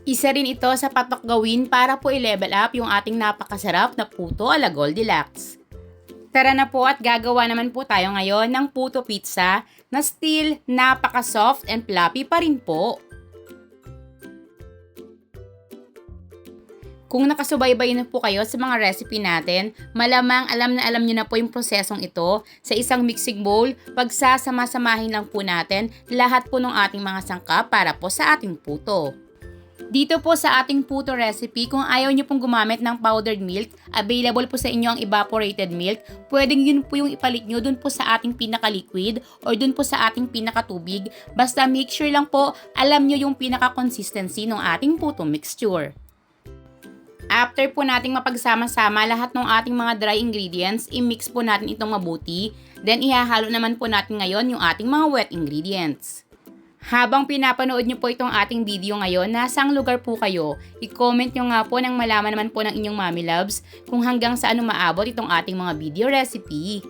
Isa rin ito sa patok gawin para po i-level up yung ating napakasarap na puto ala Goldilocks. Tara na po at gagawa naman po tayo ngayon ng puto pizza na still napaka-soft and fluffy pa rin po. Kung nakasubaybay na po kayo sa mga recipe natin, malamang alam na alam nyo na po yung prosesong ito. Sa isang mixing bowl, pagsasama-samahin lang po natin lahat po ng ating mga sangkap para po sa ating puto. Dito po sa ating puto recipe, kung ayaw nyo pong gumamit ng powdered milk, available po sa inyo ang evaporated milk, pwedeng yun po yung ipalit nyo dun po sa ating pinaka-liquid or dun po sa ating pinaka-tubig. Basta make sure lang po alam nyo yung pinaka-consistency ng ating puto mixture. After po nating mapagsama-sama lahat ng ating mga dry ingredients, i-mix po natin itong mabuti. Then ihahalo naman po natin ngayon yung ating mga wet ingredients. Habang pinapanood nyo po itong ating video ngayon, nasang lugar po kayo? I-comment nyo nga po nang malaman naman po ng inyong mommy loves kung hanggang saan maabot itong ating mga video recipe.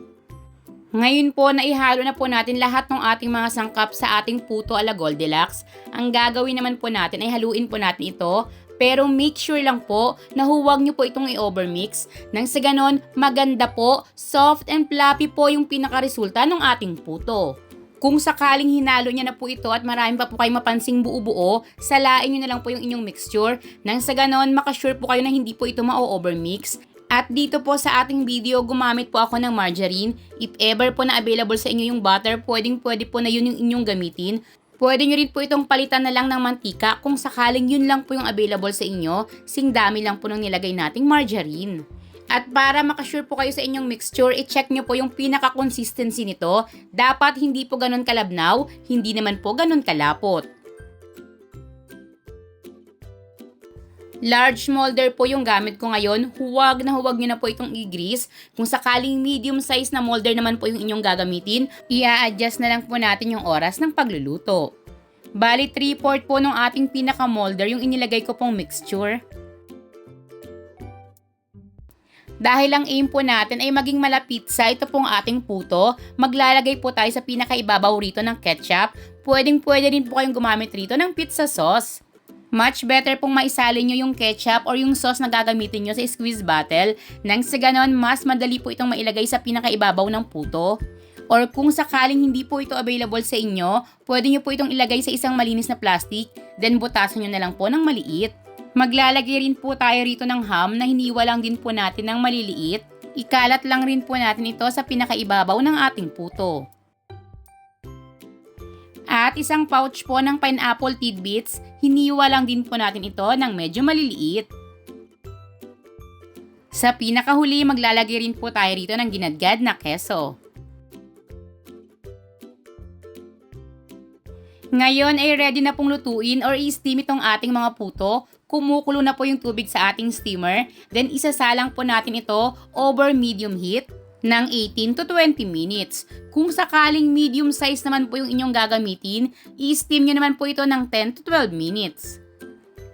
Ngayon po, naihalo na po natin lahat ng ating mga sangkap sa ating puto ala Goldilocks. Ang gagawin naman po natin ay haluin po natin ito. Pero make sure lang po na huwag nyo po itong i-overmix. Nang sa ganon, maganda po, soft and fluffy po yung pinakaresulta ng ating puto. Kung sakaling hinalo niya na po ito at marami pa po kayo mapansing buo-buo, salain nyo na lang po yung inyong mixture. Nang sa ganon, makasure po kayo na hindi po ito ma-overmix. At dito po sa ating video, gumamit po ako ng margarine. If ever po na available sa inyo yung butter, pwede po na yun yung inyong gamitin. Pwede nyo rin po itong palitan na lang ng mantika kung sakaling yun lang po yung available sa inyo, sing dami lang po nung nilagay nating margarine. At para makasure po kayo sa inyong mixture, i-check nyo po yung pinaka-consistency nito. Dapat hindi po ganun kalabnaw, hindi naman po ganun kalapot. Large molder po yung gamit ko ngayon, huwag nyo na po itong i-grease. Kung sakaling medium size na molder naman po yung inyong gagamitin, i-a-adjust na lang po natin yung oras ng pagluluto. Bali 3/4 po ng ating pinaka-molder yung inilagay ko pong mixture. Dahil ang aim po natin ay maging malapit sa ito pong ating puto, maglalagay po tayo sa pinakaibabaw rito ng ketchup. Pwede rin po kayong gumamit rito ng pizza sauce. Much better pong maisalin nyo yung ketchup or yung sauce na gagamitin nyo sa squeeze bottle. Nang sa ganon, mas madali po itong mailagay sa pinakaibabaw ng puto. Or kung sakaling hindi po ito available sa inyo, pwede nyo po itong ilagay sa isang malinis na plastic, then butasan nyo na lang po ng maliit. Maglalagay rin po tayo rito ng ham na hiniwa lang din po natin ng maliliit. Ikalat lang rin po natin ito sa pinakaibabaw ng ating puto. At isang pouch po ng pineapple tidbits, hiniwa lang din po natin ito ng medyo maliliit. Sa pinakahuli, maglalagay rin po tayo rito ng ginadgad na keso. Ngayon ay ready na pong lutuin or i-steam itong ating mga puto. Kumukulo na po yung tubig sa ating steamer. Then isasalang po natin ito over medium heat ng 18 to 20 minutes. Kung sakaling medium size naman po yung inyong gagamitin, i-steam nyo naman po ito ng 10 to 12 minutes.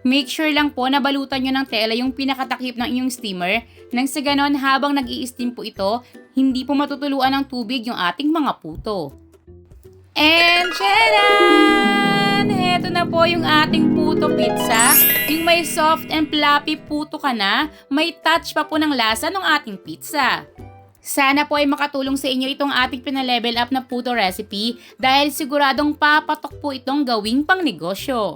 Make sure lang po na balutan nyo ng tela yung pinakatakip ng inyong steamer nang sa ganon habang nag-i-steam po ito, hindi po matutuluan ng tubig yung ating mga puto. And charan! Heto na po yung ating puto pizza. Yung may soft and fluffy puto ka na, may touch pa po ng lasa ng ating pizza. Sana po ay makatulong sa inyo itong ating pinalevel up na puto recipe dahil siguradong papatok po itong gawing pang negosyo.